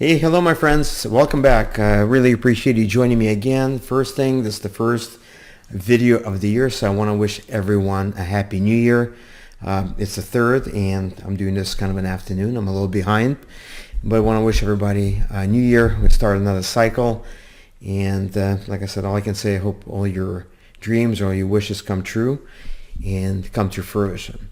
Hey, hello my friends. Welcome back. I really appreciate you joining me again. First thing, this is the first video of the year, so I want to wish everyone a happy new year. It's the 3rd and I'm doing this kind of an afternoon. I'm a little behind, but I want to wish everybody a new year. We start another cycle, and like I said, all I can say, I hope all your dreams or all your wishes come true and come to fruition.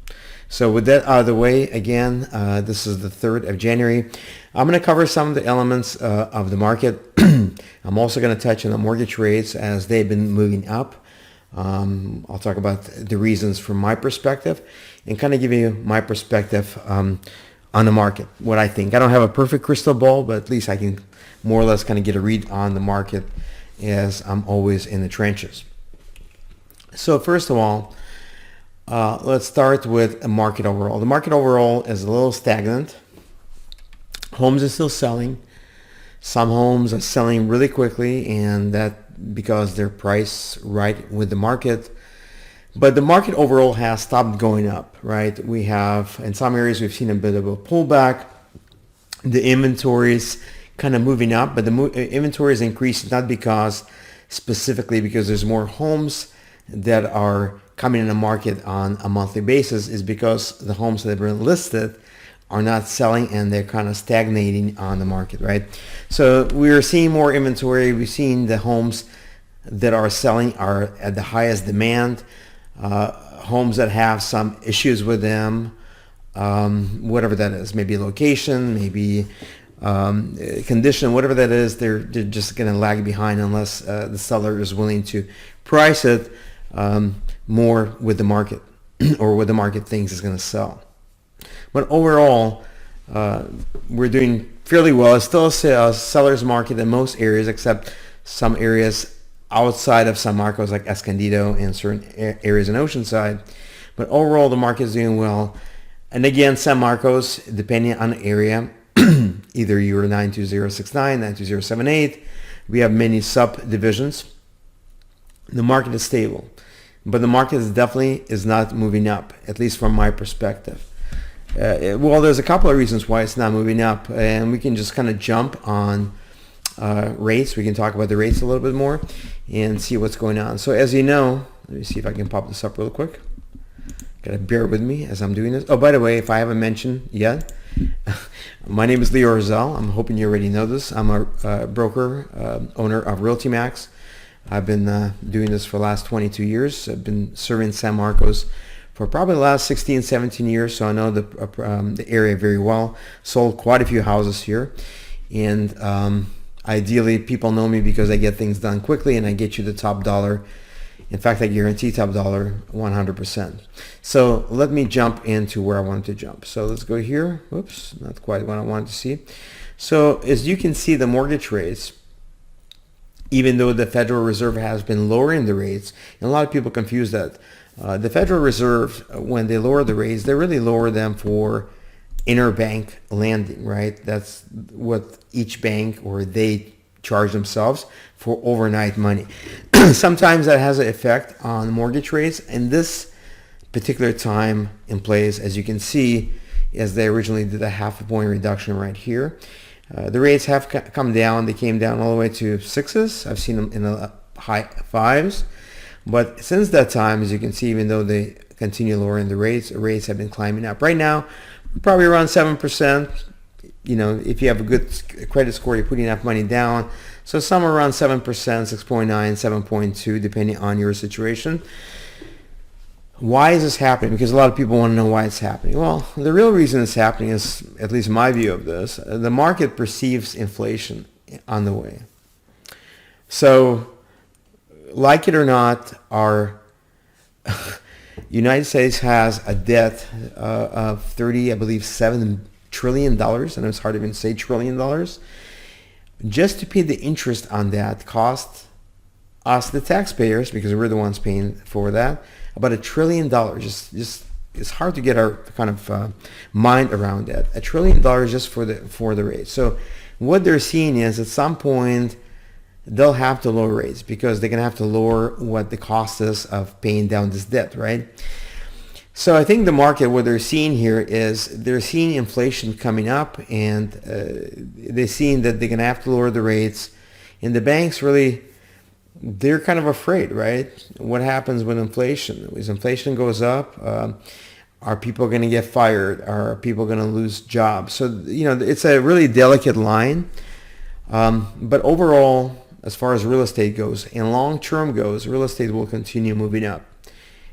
So with that out of the way, again, this is the 3rd of January. I'm going to cover some of the elements of the market. I'm also going to touch on the mortgage rates as they've been moving up. I'll talk about the reasons from my perspective and kind of give you my perspective on the market, what I think. I don't have a perfect crystal ball, but at least I can more or less kind of get a read on the market as I'm always in the trenches. So first of all, let's start with a market overall. The market overall is a little stagnant. Homes are still selling. Some homes are selling really quickly, and that because they're priced right with the market. But the market overall has stopped going up, right? We have, in some areas, we've seen a bit of a pullback. The inventories kind of moving up, but the inventory is increasing not specifically because there's more homes that are coming in the market on a monthly basis, is because the homes that have been listed are not selling and they're kind of stagnating on the market, right? So we're seeing more inventory. We've seen the homes that are selling are at the highest demand. Homes that have some issues with them, whatever that is, maybe location, maybe condition, whatever that is, they're just going to lag behind unless the seller is willing to price it more with the market or what the market thinks is going to sell. But overall, we're doing fairly well. It's still a seller's market in most areas except some areas outside of San Marcos like Escondido and certain areas in Oceanside. But overall, the market is doing well. And again, San Marcos, depending on the area, either you're 92069, 92078, we have many subdivisions. The market is stable, but the market definitely is not moving up, at least from my perspective. Well, there's a couple of reasons why it's not moving up, and we can just kind of jump on rates. We can talk about the rates a little bit more and see what's going on. So as you know, let me see if I can pop this up real quick. Gotta bear with me as I'm doing this. Oh, by the way, if I haven't mentioned yet, my name is Orzhel. I'm hoping you already know this. I'm a broker, owner of Realty Max. I've been doing this for the last 22 years. I've been serving San Marcos for probably the last 16, 17 years, so I know the area very well. Sold quite a few houses here, and ideally people know me because I get things done quickly and I get you the top dollar. In fact, I guarantee top dollar 100%. So let me jump into where I wanted to jump. So let's go here. Whoops, not quite what I wanted to see. So as you can see, the mortgage rates, even though the Federal Reserve has been lowering the rates, and a lot of people confuse that. The Federal Reserve, when they lower the rates, they really lower them for interbank lending, right? That's what each bank or they charge themselves for overnight money. Sometimes that has an effect on mortgage rates. And this particular time in place, as you can see, as they originally did a half a point reduction right here. The rates have come down. They came down all the way to 6s. I've seen them in the high 5s. But since that time, as you can see, even though they continue lowering the rates have been climbing up. Right now, probably around 7%. You know, if you have a good credit score, you're putting enough money down. So somewhere around 7%, 6.9, 7.2, depending on your situation. Why is this happening? Because a lot of people want to know why it's happening. Well, the real reason it's happening is, at least my view of this, the market perceives inflation on the way. So, like it or not, our United States has a debt of $7 trillion. I know it's hard to even say $1 trillion. Just to pay the interest on that cost us, the taxpayers, because we're the ones paying for that, about $1 trillion. Just it's hard to get our kind of mind around that. $1 trillion just for the rate. So what they're seeing is at some point they'll have to lower rates because they're gonna have to lower what the cost is of paying down this debt, right? So I think the market, what they're seeing here is they're seeing inflation coming up, and they're seeing that they're going to have to lower the rates. And the banks really, they're kind of afraid, right? What happens when inflation? As inflation goes up, are people going to get fired? Are people going to lose jobs? So, it's a really delicate line. But overall, as far as real estate goes and long term goes, real estate will continue moving up.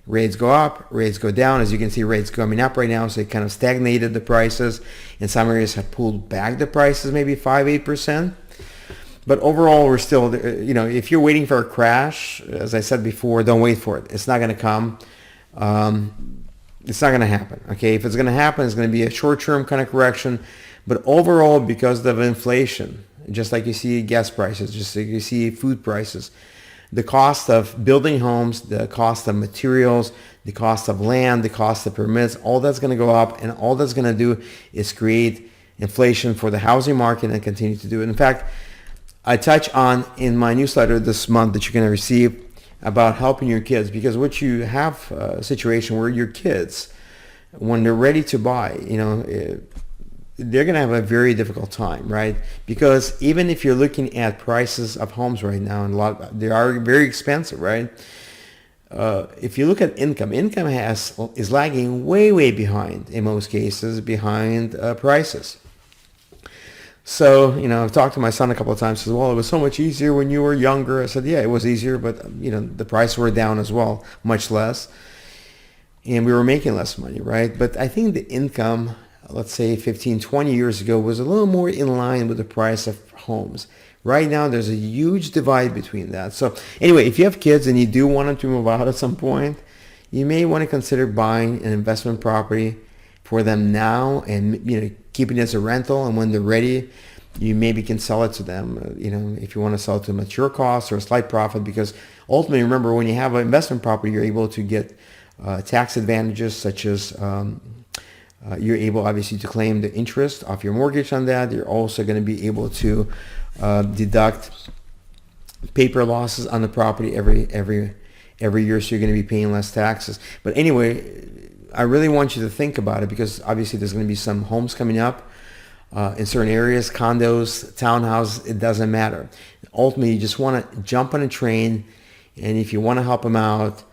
Rates go up, rates go down. As you can see, rates coming up right now, so it kind of stagnated the prices. In some areas have pulled back the prices, maybe 5-8%. But overall, we're still, if you're waiting for a crash, as I said before, don't wait for it. It's not going to come. It's not going to happen. Okay, if it's going to happen, it's going to be a short-term kind of correction. But overall, because of inflation, just like you see gas prices, just like you see food prices, the cost of building homes, the cost of materials, the cost of land, the cost of permits, all that's going to go up, and all that's going to do is create inflation for the housing market and continue to do it. In fact, I touch on in my newsletter this month that you're going to receive about helping your kids, because what you have a situation where your kids, when they're ready to buy, they're going to have a very difficult time, right? Because even if you're looking at prices of homes right now, and they are very expensive, right? If you look at income is lagging way behind, in most cases, behind prices. So, I've talked to my son a couple of times. He says, well, it was so much easier when you were younger. I said, yeah, it was easier, but, the prices were down as well, much less. And we were making less money, right? But I think the income, let's say 15, 20 years ago, was a little more in line with the price of homes. Right now, there's a huge divide between that. So anyway, if you have kids and you do want them to move out at some point, you may want to consider buying an investment property for them now and, keeping it as a rental. And when they're ready, you maybe can sell it to them, if you want to sell it to them at your cost or a slight profit, because ultimately, remember, when you have an investment property, you're able to get tax advantages such as you're able, obviously, to claim the interest off your mortgage on that. You're also going to be able to deduct paper losses on the property every year, so you're going to be paying less taxes. But anyway, I really want you to think about it, because obviously there's going to be some homes coming up in certain areas, condos, townhouses, it doesn't matter. Ultimately, you just want to jump on a train, and if you want to help them out,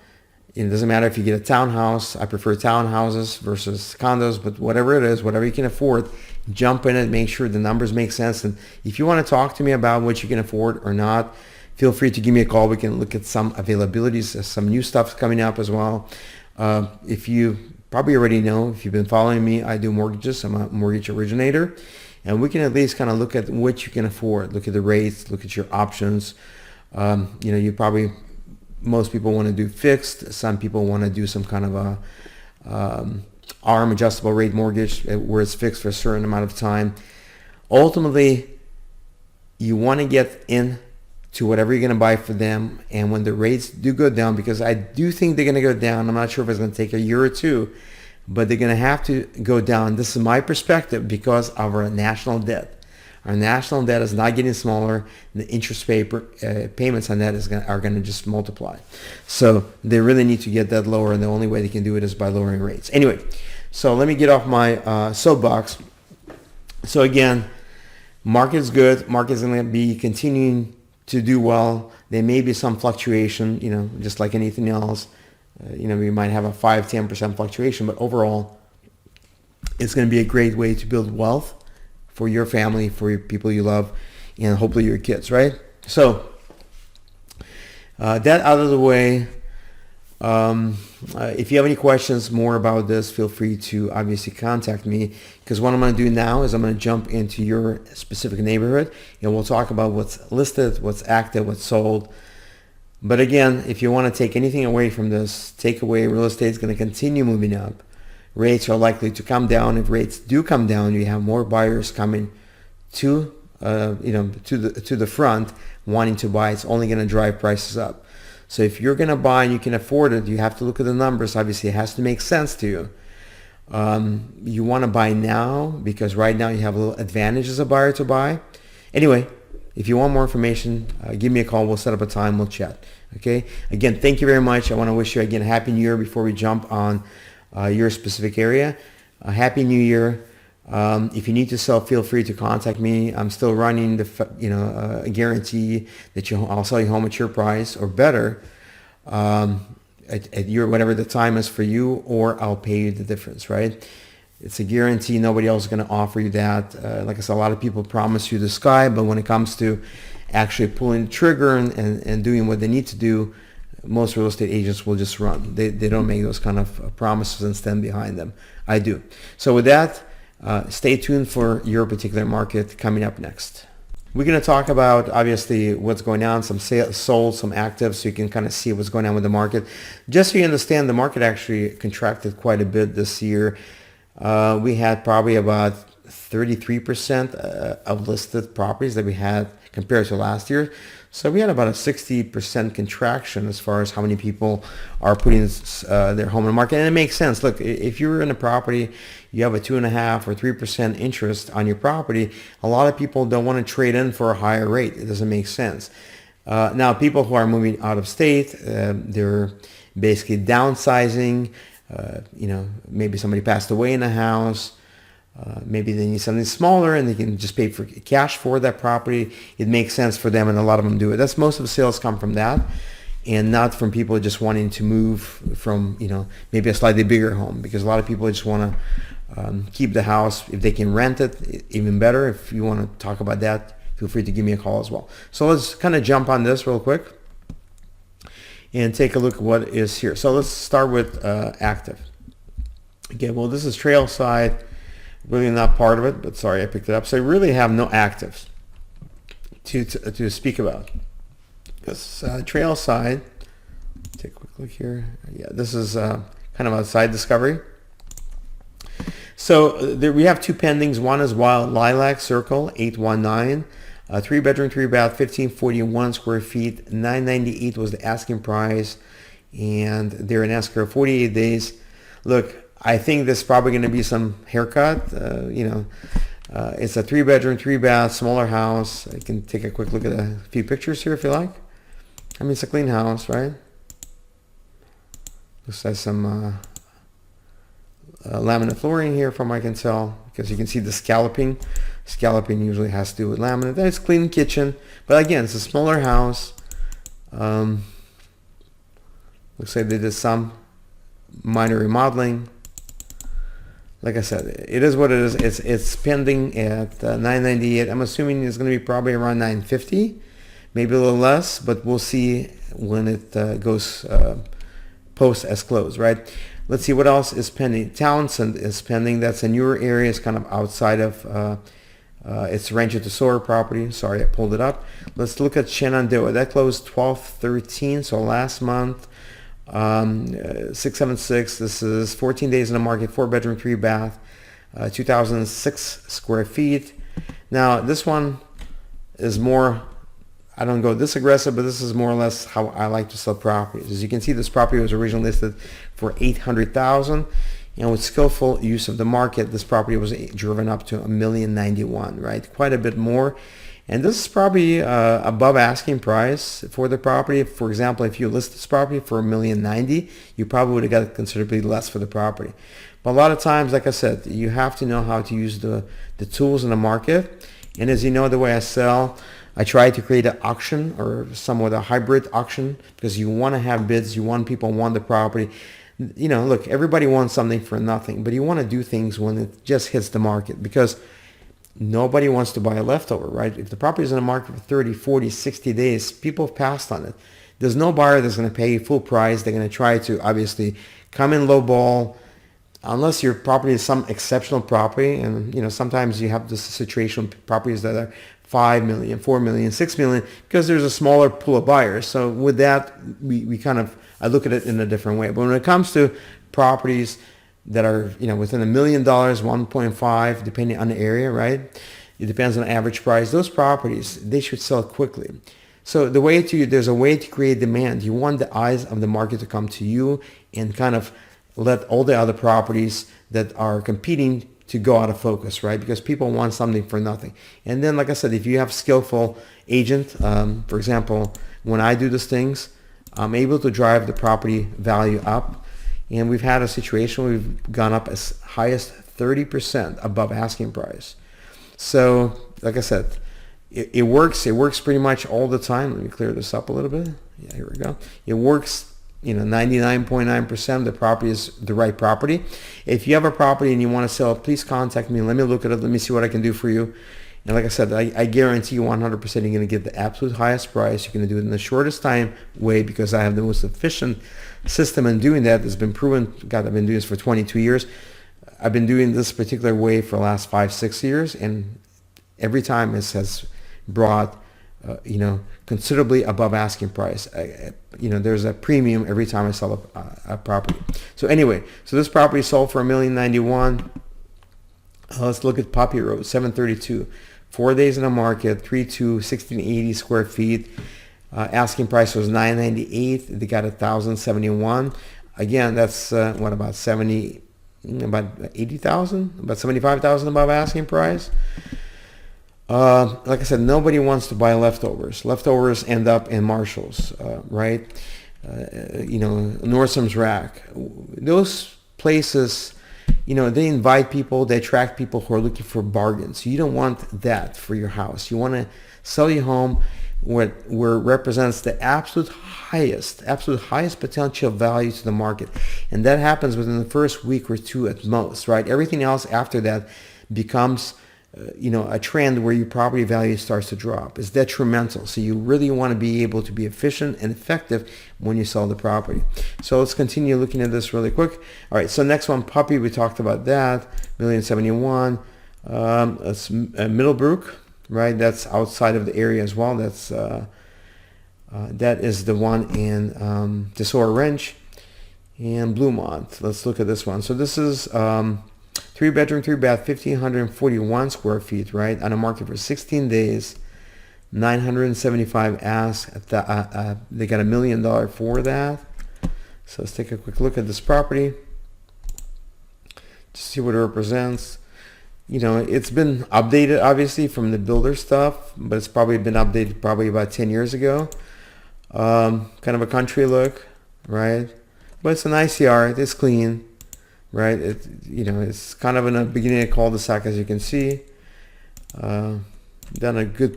it doesn't matter if you get a townhouse. I prefer townhouses versus condos, but whatever it is, whatever you can afford, jump in it, make sure the numbers make sense. And if you want to talk to me about what you can afford or not, feel free to give me a call. We can look at some availabilities, some new stuff coming up as well. If you probably already know, if you've been following me, I do mortgages. I'm a mortgage originator, and we can at least kind of look at what you can afford, look at the rates, look at your options. Most people want to do fixed. Some people want to do some kind of a ARM, adjustable rate mortgage, where it's fixed for a certain amount of time. Ultimately, you want to get in to whatever you're going to buy for them. And when the rates do go down, because I do think they're going to go down, I'm not sure if it's going to take a year or two, but they're going to have to go down. This is my perspective because of our national debt. Our national debt is not getting smaller. The interest payments on that are going to just multiply. So they really need to get that lower, and the only way they can do it is by lowering rates. Anyway, so let me get off my soapbox. So again, market's good. Market's going to be continuing to do well. There may be some fluctuation, just like anything else. We might have a 5-10% fluctuation, but overall, it's going to be a great way to build wealth for your family, for your people you love, and hopefully your kids, right? So that out of the way, if you have any questions more about this, feel free to obviously contact me, because what I'm going to do now is I'm going to jump into your specific neighborhood, and we'll talk about what's listed, what's active, what's sold. But again, if you want to take anything away from this, take away real estate is going to continue moving up. Rates are likely to come down. If rates do come down, you have more buyers coming to the front wanting to buy. It's only going to drive prices up. So if you're going to buy and you can afford it, you have to look at the numbers. Obviously, it has to make sense to you. You want to buy now because right now you have a little advantage as a buyer to buy. Anyway, if you want more information, give me a call. We'll set up a time. We'll chat. Okay. Again, thank you very much. I want to wish you again a happy new year before we jump on your specific area. Happy New Year. If you need to sell, feel free to contact me. I'm still running a guarantee that I'll sell you home at your price or better, at your whatever the time is for you, or I'll pay you the difference, right? It's a guarantee. Nobody else is going to offer you that. Like I said, a lot of people promise you the sky, but when it comes to actually pulling the trigger and doing what they need to do, most real estate agents will just run. They don't make those kind of promises and stand behind them. I do. So with that, stay tuned for your particular market coming up next. We're going to talk about, obviously, what's going on, some sales, sold, some active, so you can kind of see what's going on with the market. Just so you understand, the market actually contracted quite a bit this year. We had probably about 33% of listed properties that we had compared to last year. So we had about a 60% contraction as far as how many people are putting their home on the market. And it makes sense. Look, if you're in a property, you have a 2.5% or 3% interest on your property, a lot of people don't want to trade in for a higher rate. It doesn't make sense. Now, people who are moving out of state, they're basically downsizing. Maybe somebody passed away in the house. Maybe they need something smaller and they can just pay for cash for that property. It makes sense for them, and a lot of them do it. That's most of the sales come from that, and not from people just wanting to move from maybe a slightly bigger home, because a lot of people just want to keep the house. If they can rent it, even better. If you want to talk about that, feel free to give me a call as well. So let's kind of jump on this real quick and take a look at what is here. So let's start with active. Okay, well, this is trail side. Really not part of it, but sorry, I picked it up. So I really have no actives to speak about. This trail side, take a quick look here. Yeah, this is kind of outside Discovery. So there we have two pendings. One is Wild Lilac Circle, 819. 3-bedroom, 3-bath, 1,541 square feet. $998 was the asking price, and they're in escrow 48 days. Look, I think there's probably going to be some haircut. It's a 3-bedroom, 3-bath, smaller house. I can take a quick look at a few pictures here if you like. I mean, it's a clean house, right? Looks like some laminate flooring here from what I can tell, because you can see the scalloping. Scalloping usually has to do with laminate. It's clean kitchen, but again, it's a smaller house. Looks like they did some minor remodeling. Like I said, it is what it is. It's pending at $998. I'm assuming it's going to be probably around $950, maybe a little less, but we'll see when it goes post as closed, right? Let's see what else is pending. Townsend is pending. That's a newer area. It's kind of outside of it's Rancho Tesoro property. Sorry, I pulled it up. Let's look at Shenandoah. That closed 12/13, so last month. 676. This is 14 days in the market, 4-bedroom, 3-bath, 2,006 square feet. Now this one is more, I don't go this aggressive, but this is more or less how I like to sell properties. As you can see, this property was originally listed for $800,000, and with skillful use of the market, this property was driven up to $1,091,000, right? Quite a bit more. And this is probably above asking price for the property. For example, if you list this property for $1,090,000, you probably would have got considerably less for the property. But a lot of times, like I said, you have to know how to use the tools in the market. And as you know, the way I sell, I try to create an auction or somewhat a hybrid auction, because you want to have bids. You want people want the property. Look, everybody wants something for nothing, but you want to do things when it just hits the market, because nobody wants to buy a leftover, right? If the property is in the market for 30, 40, 60 days, people have passed on it. There's no buyer that's going to pay full price. They're going to try to obviously come in low ball, unless your property is some exceptional property. And sometimes you have this situation with properties that are $5 million, $4 million, $6 million, because there's a smaller pool of buyers. So with that, I look at it in a different way. But when it comes to properties that are within $1 million, 1.5, depending on the area, right? It depends on the average price. Those properties, they should sell quickly. So there's a way to create demand. You want the eyes of the market to come to you and kind of let all the other properties that are competing to go out of focus, right? Because people want something for nothing. And then, like I said, if you have skillful agent, for example, when I do these things, I'm able to drive the property value up. And we've had a situation where we've gone up as high as 30% above asking price. So, like I said, it works. It works pretty much all the time. Let me clear this up a little bit. Yeah, here we go. It works, 99.9% of the property is the right property. If you have a property and you want to sell it, please contact me. Let me look at it. Let me see what I can do for you. And like I said, I guarantee you 100% you're going to get the absolute highest price. You're going to do it in the shortest time way because I have the most efficient system in doing that. It's been proven. God, I've been doing this for 22 years. I've been doing this particular way for the last 5-6 years, and every time it has brought considerably above asking price. There's a premium every time I sell a property. So anyway, this property sold for $1,091,000. Let's look at Poppy Road, 732. 4 days in the market, 3.2, 1680 square feet. Asking price was $998. They got $1,071. Again, that's about 80,000, about 75,000 above asking price. Like I said, nobody wants to buy leftovers. Leftovers end up in Marshall's, right? Nordstrom's Rack. Those places, they invite people, they attract people who are looking for bargains. You don't want that for your house. You want to sell your home where it represents the absolute highest potential value to the market. And that happens within the first week or two at most, right? Everything else after that becomes a trend where your property value starts to drop. It's detrimental. So you really want to be able to be efficient and effective when you sell the property. So let's continue looking at this really quick. All right, so next one, Puppy, we talked about that, $1,071,000. That's Middlebrook, right? That's outside of the area as well. That's that is the one in Tesoro Ranch and Bluemont. Let's look at this one. So this is 3-bedroom, 3-bath, 1,541 square feet, right? On the market for 16 days, 975 ask. They got $1 million for that. So let's take a quick look at this property to see what it represents. It's been updated, obviously, from the builder stuff, but it's probably been updated probably about 10 years ago. Kind of a country look, right? But it's a nice yard. It's clean. Right, it's kind of in the beginning of cul-de-sac, as you can see. Done a good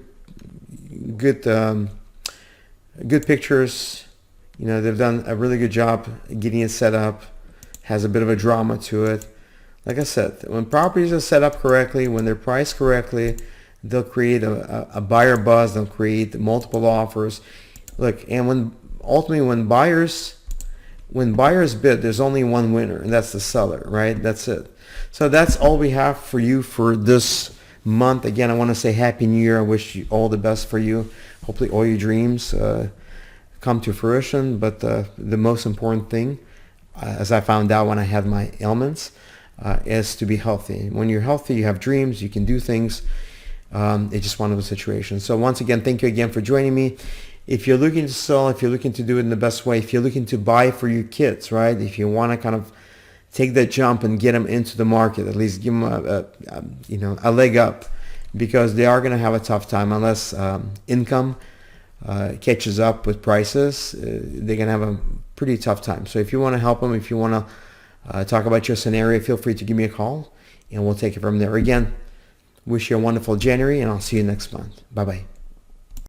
pictures. They've done a really good job getting it set up. Has a bit of a drama to it. Like I said, when properties are set up correctly, when they're priced correctly, they'll create a buyer buzz. They'll create multiple offers. Look, and when buyers bid, there's only one winner, and that's the seller, right? That's it. So that's all we have for you for this month. Again, I want to say Happy New Year. I wish you all the best for you. Hopefully all your dreams come to fruition. But the most important thing, as I found out when I had my ailments, is to be healthy. When you're healthy, you have dreams, you can do things. It's just one of those situations. So once again, thank you again for joining me. If you're looking to sell, if you're looking to do it in the best way, if you're looking to buy for your kids, right? If you want to kind of take that jump and get them into the market, at least give them a leg up, because they are going to have a tough time unless income catches up with prices. They're going to have a pretty tough time. So if you want to help them, if you want to talk about your scenario, feel free to give me a call, and we'll take it from there. Again, wish you a wonderful January, and I'll see you next month. Bye-bye.